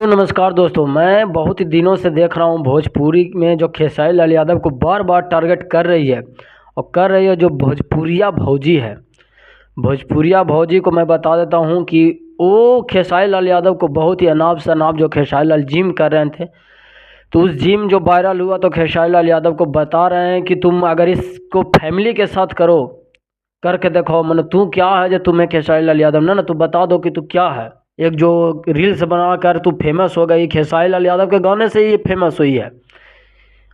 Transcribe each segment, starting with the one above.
नमस्कार दोस्तों, मैं बहुत ही दिनों से देख रहा हूँ भोजपुरी में जो खेसारी लाल यादव को बार बार टारगेट कर रही है और कर रही है जो भोजपुरिया भौजी है। भोजपुरिया भौजी को मैं बता देता हूँ कि वो खेसारी लाल यादव को बहुत ही अनाप शनाप जो खेसारी लाल जिम कर रहे थे, तो उस जिम जो वायरल हुआ तो खेसारी लाल यादव को बता रहे हैं कि तुम अगर इसको फैमिली के साथ करो, करके देखो, मतलब तू क्या है जो तुम्हें खेसारी लाल यादव ना तू बता दो कि तू क्या है। एक जो रील्स बना कर तू फेमस हो गई, खेसारी लाल यादव के गाने से ही फेमस हुई है।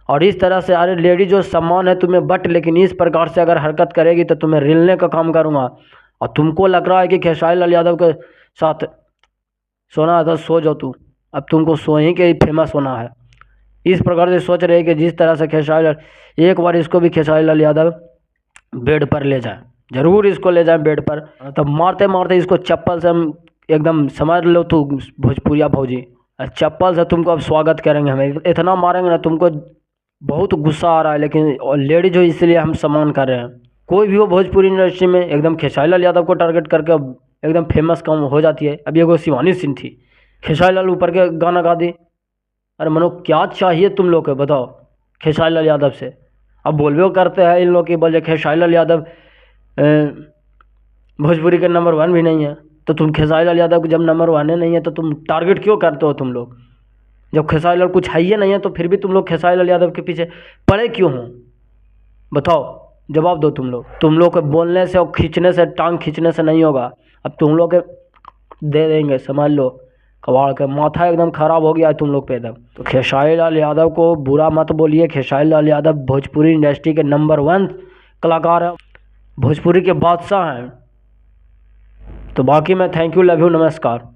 और इस तरह से अरे लेडी जो सम्मान है तुम्हें, बट लेकिन इस प्रकार से अगर हरकत करेगी तो तुम्हें रिलने का काम करूँगा। और तुमको लग रहा है कि खेसारी लाल यादव के साथ सोना है तो सो जाओ तू, अब तुमको सो ही के ही फेमस होना है। इस प्रकार से सोच रहे कि जिस तरह से खेसारी लाल, एक बार इसको भी खेसारी लाल यादव बेड पर ले जाए, जरूर इसको ले जाए बेड पर, तब मारते मारते इसको चप्पल से हम एकदम समझ लो तू भोजपुरिया भौजी, चप्पल से तुमको अब स्वागत करेंगे, हमें इतना मारेंगे ना तुमको। बहुत गुस्सा आ रहा है, लेकिन लेडीज हो इसलिए हम सम्मान कर रहे हैं। कोई भी हो भोजपुरी इंडस्ट्री में एकदम खेसारी लाल यादव को टारगेट करके अब एकदम फेमस काम हो जाती है। अभी एगो शिवानी सिंह थी, खेसारी लाल ऊपर के गाना गा दी। अरे मनो क्या चाहिए तुम लोग के, बताओ खेसारी लाल यादव से। अब बोलबो करते हैं इन लोग की बोले खेसारी लाल यादव भोजपुरी के नंबर 1 भी नहीं है, तो तुम खेसारी लाल यादव को जब नंबर 1 नहीं है तो तुम टारगेट क्यों करते हो तुम लोग। जब खेसारी लाल कुछ है ही नहीं है तो फिर भी तुम लोग खेसारी लाल यादव के पीछे पड़े क्यों हो, बताओ, जवाब दो। तुम लोग के बोलने से और खींचने से, टांग खींचने से नहीं होगा। अब तुम लोग के दे देंगे, समझ लो, कबाड़ के माथा एकदम खराब हो गया है तुम लोग पे एकदम। तो खेसारी लाल यादव को बुरा मत बोलिए। खेसारी लाल यादव भोजपुरी इंडस्ट्री के नंबर 1 कलाकार है, भोजपुरी के बादशाह हैं। तो बाकी मैं थैंक यू, लव यू, नमस्कार।